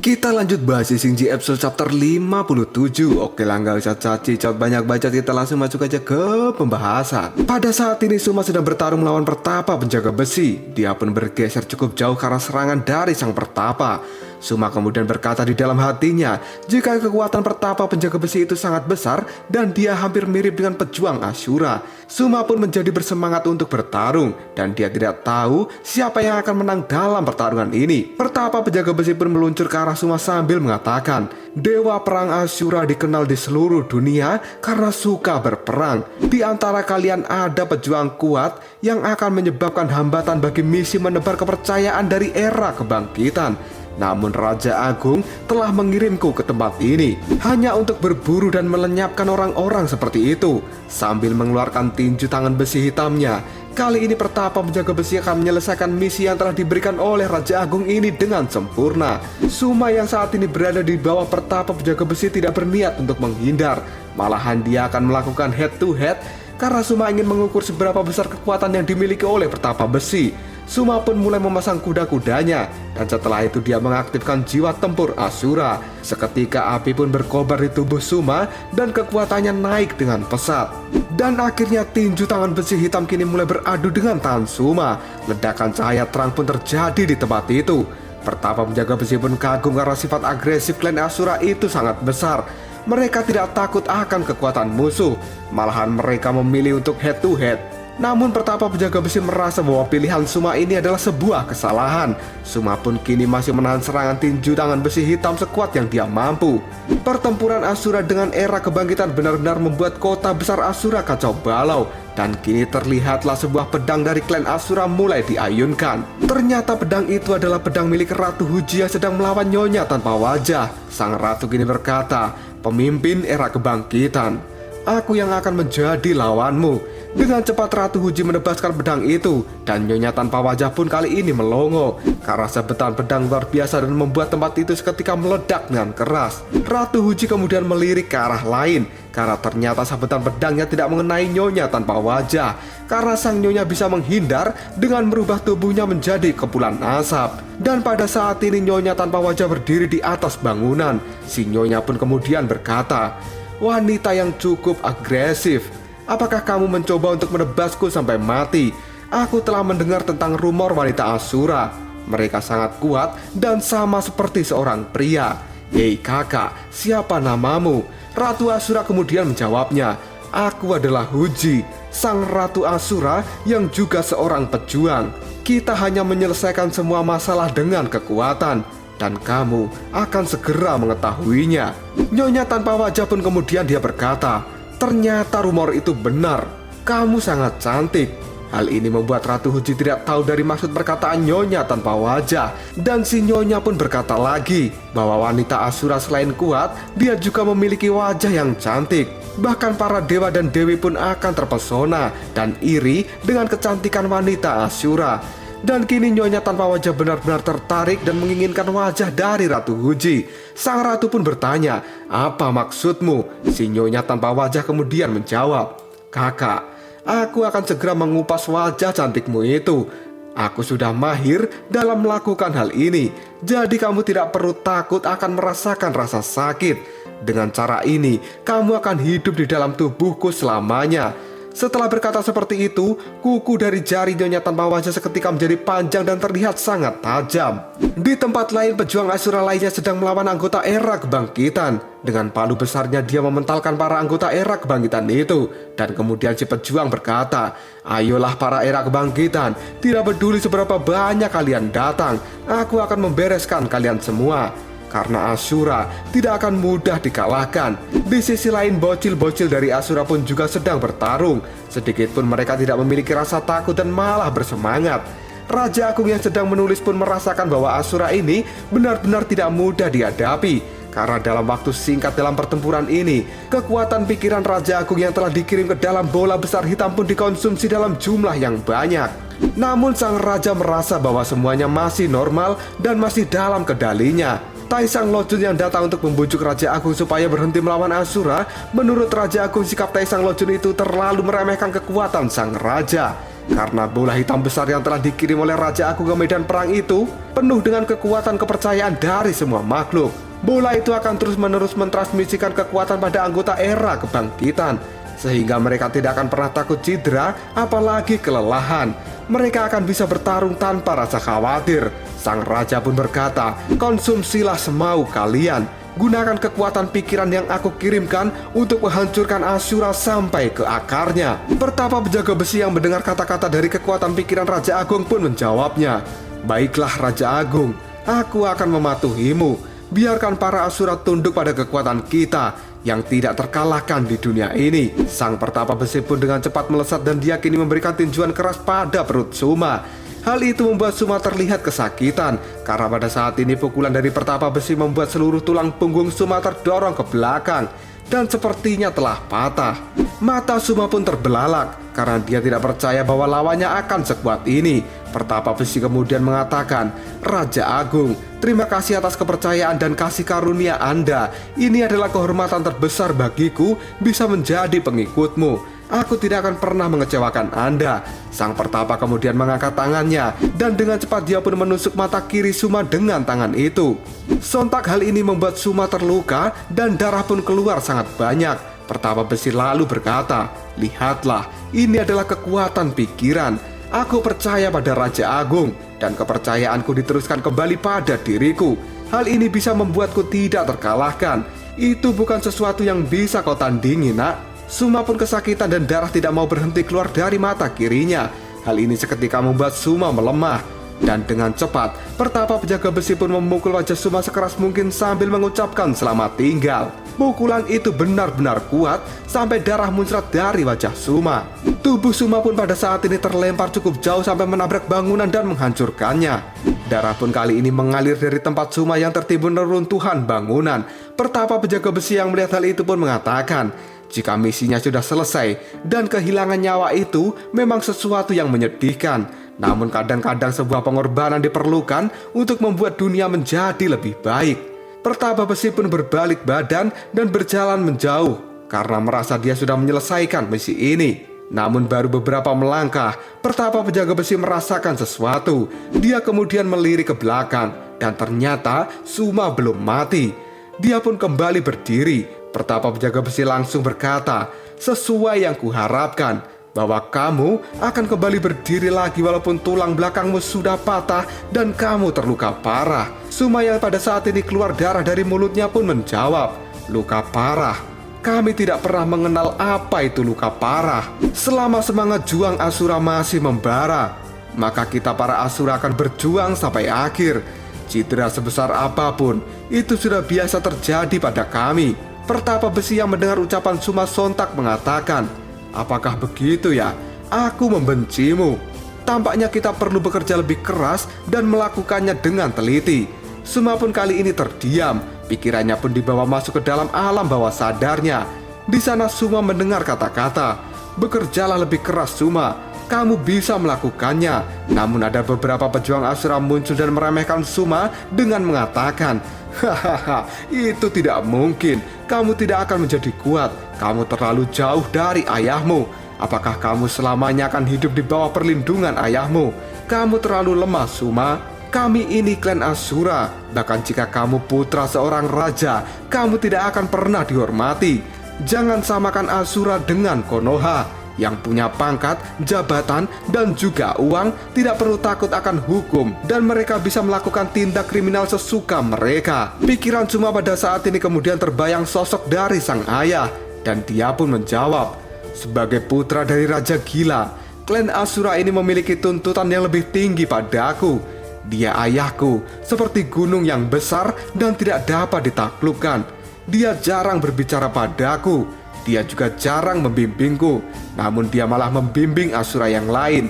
Kita lanjut bahas Shinji episode chapter 57. Oke lah, nggak usah cacicot banyak baca, kita langsung masuk aja ke pembahasan. Pada saat ini Suma sedang bertarung melawan Pertapa penjaga besi. Dia pun bergeser cukup jauh karena serangan dari sang Pertapa. Suma kemudian berkata di dalam hatinya, jika kekuatan Pertapa penjaga besi itu sangat besar dan dia hampir mirip dengan pejuang Ashura. Suma pun menjadi bersemangat untuk bertarung dan dia tidak tahu siapa yang akan menang dalam pertarungan ini. Pertapa penjaga besi pun meluncur ke arah Suma sambil mengatakan, Dewa perang Ashura dikenal di seluruh dunia karena suka berperang. Di antara kalian ada pejuang kuat yang akan menyebabkan hambatan bagi misi menebar kepercayaan dari era kebangkitan. Namun Raja Agung telah mengirimku ke tempat ini hanya untuk berburu dan melenyapkan orang-orang seperti itu. Sambil mengeluarkan tinju tangan besi hitamnya, kali ini Pertapa penjaga besi akan menyelesaikan misi yang telah diberikan oleh Raja Agung ini dengan sempurna. Suma yang saat ini berada di bawah Pertapa penjaga besi tidak berniat untuk menghindar. Malahan dia akan melakukan head to head karena Suma ingin mengukur seberapa besar kekuatan yang dimiliki oleh Pertapa besi. Suma pun mulai memasang kuda-kudanya dan setelah itu dia mengaktifkan jiwa tempur Ashura. Seketika api pun berkobar di tubuh Suma dan kekuatannya naik dengan pesat. Dan akhirnya tinju tangan besi hitam kini mulai beradu dengan tangan Suma. Ledakan cahaya terang pun terjadi di tempat itu. Pertapa penjaga besi pun kagum karena sifat agresif klan Ashura itu sangat besar. Mereka tidak takut akan kekuatan musuh, malahan mereka memilih untuk head to head. Namun Pertapa penjaga besi merasa bahwa pilihan Suma ini adalah sebuah kesalahan. Suma pun kini masih menahan serangan tinju tangan besi hitam sekuat yang dia mampu. Pertempuran Ashura dengan era kebangkitan benar-benar membuat kota besar Ashura kacau balau. Dan kini terlihatlah sebuah pedang dari klan Ashura mulai diayunkan. Ternyata pedang itu adalah pedang milik Ratu Huji yang sedang melawan Nyonya tanpa wajah. Sang ratu kini berkata, pemimpin era kebangkitan, aku yang akan menjadi lawanmu. Dengan cepat Ratu Huji menebaskan pedang itu dan Nyonya tanpa wajah pun kali ini melongo karena sabetan pedang luar biasa dan membuat tempat itu seketika meledak dengan keras. Ratu Huji kemudian melirik ke arah lain karena ternyata sabetan pedangnya tidak mengenai Nyonya tanpa wajah. Karena sang Nyonya bisa menghindar dengan merubah tubuhnya menjadi kepulan asap. Dan pada saat ini Nyonya tanpa wajah berdiri di atas bangunan. Si Nyonya pun kemudian berkata, wanita yang cukup agresif, apakah kamu mencoba untuk menebasku sampai mati? Aku telah mendengar tentang rumor wanita Ashura. Mereka sangat kuat dan sama seperti seorang pria. Hei kakak, siapa namamu? Ratu Ashura kemudian menjawabnya, aku adalah Huji, sang Ratu Ashura yang juga seorang pejuang. Kita hanya menyelesaikan semua masalah dengan kekuatan, dan kamu akan segera mengetahuinya. Nyonya tanpa wajah pun kemudian dia berkata, ternyata rumor itu benar, kamu sangat cantik. Hal ini membuat Ratu Huji tidak tahu dari maksud perkataan Nyonya tanpa wajah. Dan si Nyonya pun berkata lagi bahwa wanita Ashura selain kuat, dia juga memiliki wajah yang cantik. Bahkan para dewa dan dewi pun akan terpesona dan iri dengan kecantikan wanita Ashura. Dan kini Nyonya tanpa wajah benar-benar tertarik dan menginginkan wajah dari Ratu Huji. Sang ratu pun bertanya, apa maksudmu? Si Nyonya tanpa wajah kemudian menjawab, kakak, aku akan segera mengupas wajah cantikmu itu. Aku sudah mahir dalam melakukan hal ini. Jadi kamu tidak perlu takut akan merasakan rasa sakit. Dengan cara ini, kamu akan hidup di dalam tubuhku selamanya. Setelah berkata seperti itu, kuku dari jari Nyonya tanpa wajah seketika menjadi panjang dan terlihat sangat tajam. Di tempat lain, pejuang Ashura lainnya sedang melawan anggota era kebangkitan. Dengan palu besarnya dia mementalkan para anggota era kebangkitan itu. Dan kemudian si pejuang berkata, ayolah para era kebangkitan, tidak peduli seberapa banyak kalian datang, aku akan membereskan kalian semua. Karena Ashura tidak akan mudah dikalahkan. Di sisi lain, bocil-bocil dari Ashura pun juga sedang bertarung. Sedikit pun mereka tidak memiliki rasa takut dan malah bersemangat. Raja Agung yang sedang menulis pun merasakan bahwa Ashura ini benar-benar tidak mudah dihadapi. Karena dalam waktu singkat dalam pertempuran ini, kekuatan pikiran Raja Agung yang telah dikirim ke dalam bola besar hitam pun dikonsumsi dalam jumlah yang banyak. Namun sang raja merasa bahwa semuanya masih normal dan masih dalam kendalinya. Taesang Lojun yang datang untuk membujuk Raja Agung supaya berhenti melawan Ashura, menurut Raja Agung sikap Taesang Lojun itu terlalu meremehkan kekuatan sang raja. Karena bola hitam besar yang telah dikirim oleh Raja Agung ke medan perang itu penuh dengan kekuatan kepercayaan dari semua makhluk. Bola itu akan terus-menerus mentransmisikan kekuatan pada anggota era kebangkitan, sehingga mereka tidak akan pernah takut cedera, apalagi kelelahan. Mereka akan bisa bertarung tanpa rasa khawatir. Sang raja pun berkata, "Konsumsilah semau kalian. Gunakan kekuatan pikiran yang aku kirimkan untuk menghancurkan Asura sampai ke akarnya." Pertapa penjaga besi yang mendengar kata-kata dari kekuatan pikiran Raja Agung pun menjawabnya, "Baiklah Raja Agung, aku akan mematuhimu. Biarkan para Asura tunduk pada kekuatan kita yang tidak terkalahkan di dunia ini." Sang pertapa besi pun dengan cepat melesat dan dia kini memberikan tinjuan keras pada perut Suma. Hal itu membuat Suma terlihat kesakitan, karena pada saat ini pukulan dari pertapa besi membuat seluruh tulang punggung Suma terdorong ke belakang dan sepertinya telah patah. Mata Suma pun terbelalak karena dia tidak percaya bahwa lawannya akan sekuat ini. Pertapa besi kemudian mengatakan, "Raja Agung, terima kasih atas kepercayaan dan kasih karunia Anda. Ini adalah kehormatan terbesar bagiku bisa menjadi pengikutmu. Aku tidak akan pernah mengecewakan Anda." Sang pertapa kemudian mengangkat tangannya dan dengan cepat dia pun menusuk mata kiri Suma dengan tangan itu. Sontak hal ini membuat Suma terluka dan darah pun keluar sangat banyak. Pertapa besi lalu berkata, "Lihatlah, ini adalah kekuatan pikiran. Aku percaya pada Raja Agung dan kepercayaanku diteruskan kembali pada diriku. Hal ini bisa membuatku tidak terkalahkan. Itu bukan sesuatu yang bisa kau tandingi, nak." Suma pun kesakitan dan darah tidak mau berhenti keluar dari mata kirinya. Hal ini seketika membuat Suma melemah. Dan dengan cepat, pertapa penjaga besi pun memukul wajah Suma sekeras mungkin sambil mengucapkan selamat tinggal. Pukulan itu benar-benar kuat sampai darah muncrat dari wajah Suma. Tubuh Suma pun pada saat ini terlempar cukup jauh sampai menabrak bangunan dan menghancurkannya. Darah pun kali ini mengalir dari tempat Suma yang tertimbun reruntuhan bangunan. Pertapa penjaga besi yang melihat hal itu pun mengatakan, jika misinya sudah selesai dan kehilangan nyawa itu memang sesuatu yang menyedihkan. Namun kadang-kadang sebuah pengorbanan diperlukan untuk membuat dunia menjadi lebih baik. Pertapa besi pun berbalik badan dan berjalan menjauh karena merasa dia sudah menyelesaikan misi ini. Namun baru beberapa melangkah, pertapa penjaga besi merasakan sesuatu. Dia kemudian melirik ke belakang dan ternyata Suma belum mati. Dia pun kembali berdiri. Pertapa penjaga besi langsung berkata, "Sesuai yang kuharapkan, bahwa kamu akan kembali berdiri lagi walaupun tulang belakangmu sudah patah dan kamu terluka parah." Suma yang pada saat ini keluar darah dari mulutnya pun menjawab, "Luka parah? Kami tidak pernah mengenal apa itu luka parah. Selama semangat juang Asura masih membara, maka kita para Asura akan berjuang sampai akhir. Cedera sebesar apapun, itu sudah biasa terjadi pada kami." Pertapa besi yang mendengar ucapan Suma sontak mengatakan, "Apakah begitu ya? Aku membencimu. Tampaknya kita perlu bekerja lebih keras dan melakukannya dengan teliti." Suma pun kali ini terdiam. Pikirannya pun dibawa masuk ke dalam alam bawah sadarnya. Di sana Suma mendengar kata-kata, "Bekerjalah lebih keras Suma, kamu bisa melakukannya." Namun ada beberapa pejuang Asura muncul dan meremehkan Suma dengan mengatakan, "Hahaha, itu tidak mungkin. Kamu tidak akan menjadi kuat. Kamu terlalu jauh dari ayahmu. Apakah kamu selamanya akan hidup di bawah perlindungan ayahmu? Kamu terlalu lemah, Suma. Kami ini klan Asura. Bahkan jika kamu putra seorang raja, kamu tidak akan pernah dihormati. Jangan samakan Asura dengan Konoha yang punya pangkat, jabatan, dan juga uang, tidak perlu takut akan hukum, dan mereka bisa melakukan tindak kriminal sesuka mereka." Pikiran Suma pada saat ini kemudian terbayang sosok dari sang ayah, dan dia pun menjawab, "Sebagai putra dari Raja Gila, klan Asura ini memiliki tuntutan yang lebih tinggi padaku. Dia ayahku, seperti gunung yang besar dan tidak dapat ditaklukkan. Dia jarang berbicara padaku. Dia juga jarang membimbingku, namun dia malah membimbing Asura yang lain.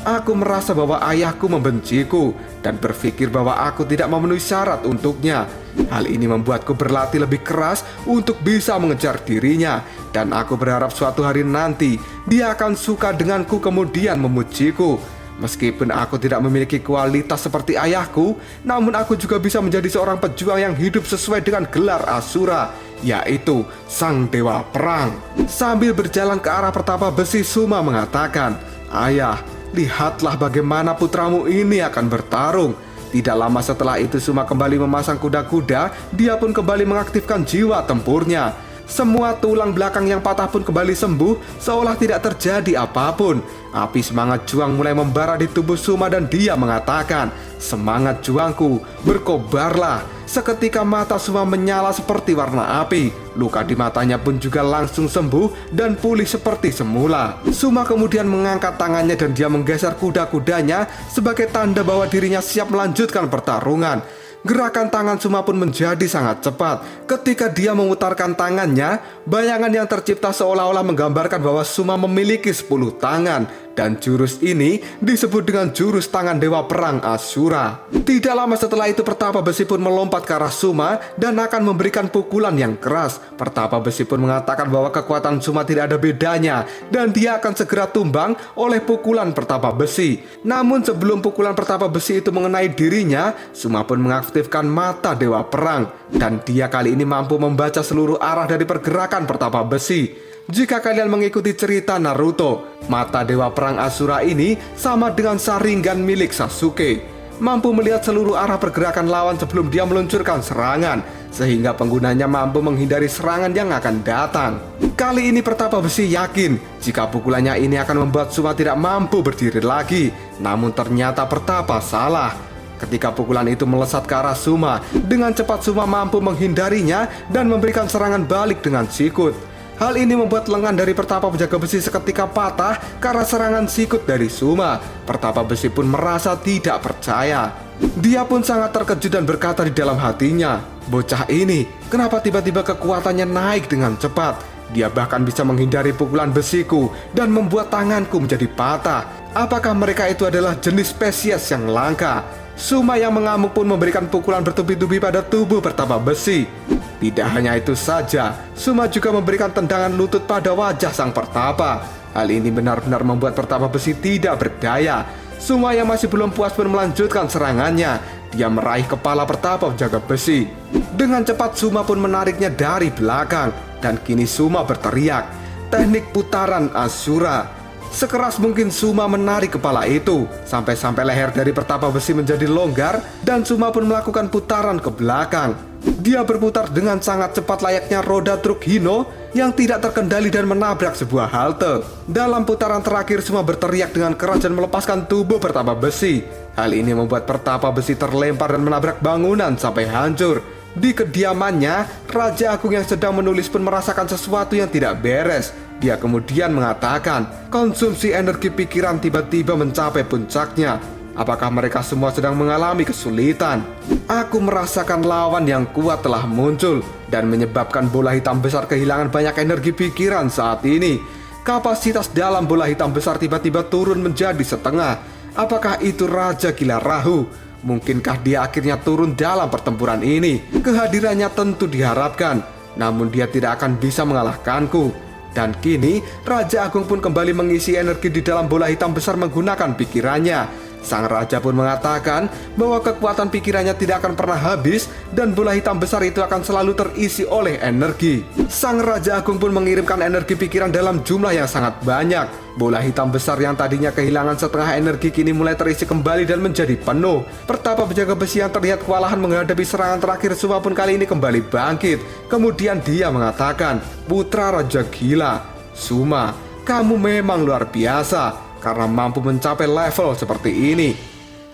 Aku merasa bahwa ayahku membenciku dan berpikir bahwa aku tidak memenuhi syarat untuknya. Hal ini membuatku berlatih lebih keras untuk bisa mengejar dirinya, dan aku berharap suatu hari nanti dia akan suka denganku kemudian memujiku. Meskipun aku tidak memiliki kualitas seperti ayahku, namun aku juga bisa menjadi seorang pejuang yang hidup sesuai dengan gelar Asura, yaitu Sang Dewa Perang." Sambil berjalan ke arah pertapa besi, Suma mengatakan, "Ayah, Lihatlah bagaimana putramu ini akan bertarung. Tidak lama setelah itu Suma kembali memasang kuda-kuda. Dia pun kembali mengaktifkan jiwa tempurnya. Semua tulang belakang yang patah pun kembali sembuh, seolah tidak terjadi apapun. Api semangat juang mulai membara di tubuh Suma dan dia mengatakan, "Semangat juangku, berkobarlah." Seketika mata Suma menyala seperti warna api. Luka di matanya pun juga langsung sembuh dan pulih seperti semula. Suma kemudian mengangkat tangannya dan dia menggeser kuda-kudanya sebagai tanda bahwa dirinya siap melanjutkan pertarungan. Gerakan tangan Suma pun menjadi sangat cepat. Ketika dia memutarkan tangannya, bayangan yang tercipta seolah-olah menggambarkan bahwa Suma memiliki 10 tangan. Dan jurus ini disebut dengan jurus tangan Dewa Perang Asura. Tidak lama setelah itu Pertapa Besi pun melompat ke arah Suma dan akan memberikan pukulan yang keras. Pertapa Besi pun mengatakan bahwa kekuatan Suma tidak ada bedanya dan dia akan segera tumbang oleh pukulan Pertapa Besi. Namun sebelum pukulan Pertapa Besi itu mengenai dirinya, Suma pun mengaktifkan mata Dewa Perang. Dan dia kali ini mampu membaca seluruh arah dari pergerakan Pertapa Besi. Jika kalian mengikuti cerita Naruto, mata Dewa Perang Asura ini sama dengan Sharingan milik Sasuke, mampu melihat seluruh arah pergerakan lawan sebelum dia meluncurkan serangan, sehingga penggunanya mampu menghindari serangan yang akan datang. Kali ini Pertapa Besi yakin jika pukulannya ini akan membuat Suma tidak mampu berdiri lagi. Namun ternyata Pertapa salah. Ketika pukulan itu melesat ke arah Suma, dengan cepat Suma mampu menghindarinya dan memberikan serangan balik dengan sikut. Hal ini membuat lengan dari Pertapa Penjaga Besi seketika patah karena serangan sikut dari Suma. Pertapa Besi pun merasa tidak percaya. Dia pun sangat terkejut dan berkata di dalam hatinya, "Bocah ini, kenapa tiba-tiba kekuatannya naik dengan cepat? Dia bahkan bisa menghindari pukulan besiku dan membuat tanganku menjadi patah. Apakah mereka itu adalah jenis spesies yang langka?" Suma yang mengamuk pun memberikan pukulan bertubi-tubi pada tubuh Pertapa Besi. Tidak hanya itu saja, Suma juga memberikan tendangan lutut pada wajah sang Pertapa. Hal ini benar-benar membuat Pertapa Besi tidak berdaya. Suma yang masih belum puas pun melanjutkan serangannya. Dia meraih kepala Pertapa Penjaga Besi. Dengan cepat Suma pun menariknya dari belakang. Dan kini Suma berteriak, "Teknik putaran Asura." Sekeras mungkin Suma menarik kepala itu, sampai-sampai leher dari Pertapa Besi menjadi longgar dan Suma pun melakukan putaran ke belakang. Dia berputar dengan sangat cepat layaknya roda truk Hino yang tidak terkendali dan menabrak sebuah halte. Dalam putaran terakhir Suma berteriak dengan keras dan melepaskan tubuh Pertapa Besi. Hal ini membuat Pertapa Besi terlempar dan menabrak bangunan sampai hancur. Di kediamannya, Raja Agung yang sedang menulis pun merasakan sesuatu yang tidak beres. Dia kemudian mengatakan, konsumsi energi pikiran tiba-tiba mencapai puncaknya. Apakah mereka semua sedang mengalami kesulitan? Aku merasakan lawan yang kuat telah muncul dan menyebabkan bola hitam besar kehilangan banyak energi pikiran saat ini. Kapasitas dalam bola hitam besar tiba-tiba turun menjadi setengah. Apakah itu Raja Gila Rahu? Mungkinkah dia akhirnya turun dalam pertempuran ini? Kehadirannya tentu diharapkan, namun dia tidak akan bisa mengalahkanku. Dan kini Raja Agung pun kembali mengisi energi di dalam bola hitam besar menggunakan pikirannya. Sang Raja pun mengatakan bahwa kekuatan pikirannya tidak akan pernah habis dan bola hitam besar itu akan selalu terisi oleh energi. Sang Raja Agung pun mengirimkan energi pikiran dalam jumlah yang sangat banyak. Bola hitam besar yang tadinya kehilangan setengah energi kini mulai terisi kembali dan menjadi penuh. Pertapa Penjaga Besi yang terlihat kewalahan menghadapi serangan terakhir Suma pun kali ini kembali bangkit. Kemudian dia mengatakan, "Putra Raja Gila, Suma, kamu memang luar biasa karena mampu mencapai level seperti ini.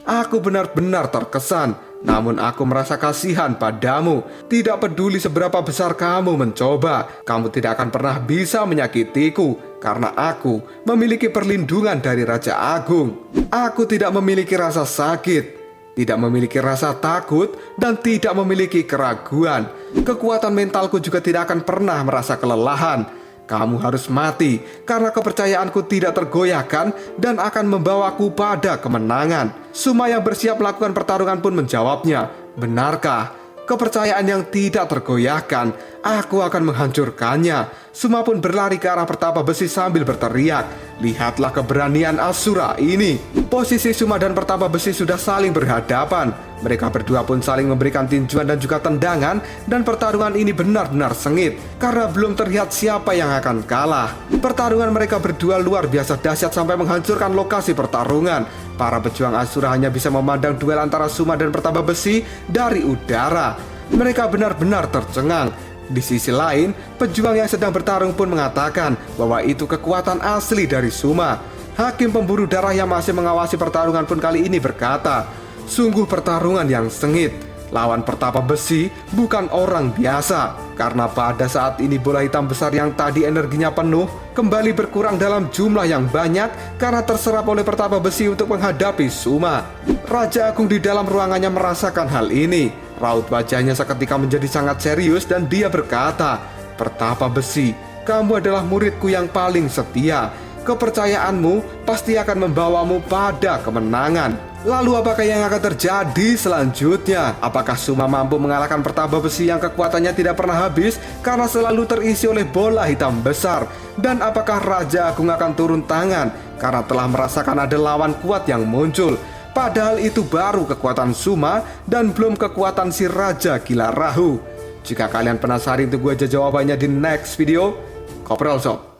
Aku benar-benar terkesan, namun aku merasa kasihan padamu. Tidak peduli seberapa besar kamu mencoba, kamu tidak akan pernah bisa menyakitiku karena aku memiliki perlindungan dari Raja Agung. Aku tidak memiliki rasa sakit, tidak memiliki rasa takut, dan tidak memiliki keraguan. Kekuatan mentalku juga tidak akan pernah merasa kelelahan. Kamu harus mati karena kepercayaanku tidak tergoyahkan dan akan membawaku pada kemenangan." Suma yang bersiap melakukan pertarungan pun menjawabnya, "Benarkah? Kepercayaan yang tidak tergoyahkan, aku akan menghancurkannya." Suma pun berlari ke arah Pertapa Besi sambil berteriak, "Lihatlah keberanian Asura ini." Posisi Suma dan Pertapa Besi sudah saling berhadapan. Mereka berdua pun saling memberikan tinjuan dan juga tendangan, dan pertarungan ini benar-benar sengit karena belum terlihat siapa yang akan kalah. Pertarungan mereka berdua luar biasa dahsyat sampai menghancurkan lokasi pertarungan. Para pejuang Asura hanya bisa memandang duel antara Suma dan Pertapa Besi dari udara. Mereka benar-benar tercengang. Di sisi lain, pejuang yang sedang bertarung pun mengatakan bahwa itu kekuatan asli dari Suma. Hakim pemburu darah yang masih mengawasi pertarungan pun kali ini berkata, sungguh pertarungan yang sengit. Lawan Pertapa Besi bukan orang biasa, karena pada saat ini bola hitam besar yang tadi energinya penuh kembali berkurang dalam jumlah yang banyak karena terserap oleh Pertapa Besi untuk menghadapi Suma. Raja Agung di dalam ruangannya merasakan hal ini. Raut wajahnya seketika menjadi sangat serius dan dia berkata, Pertapa Besi, kamu adalah muridku yang paling setia. Kepercayaanmu pasti akan membawamu pada kemenangan. Lalu apakah yang akan terjadi selanjutnya? Apakah Suma mampu mengalahkan Pertapa Besi yang kekuatannya tidak pernah habis karena selalu terisi oleh bola hitam besar? Dan apakah Raja Agung akan turun tangan karena telah merasakan ada lawan kuat yang muncul? Padahal itu baru kekuatan Suma dan belum kekuatan si Raja Gila Rahu. Jika kalian penasaran, tunggu aja jawabannya di next video. Koprol Sob.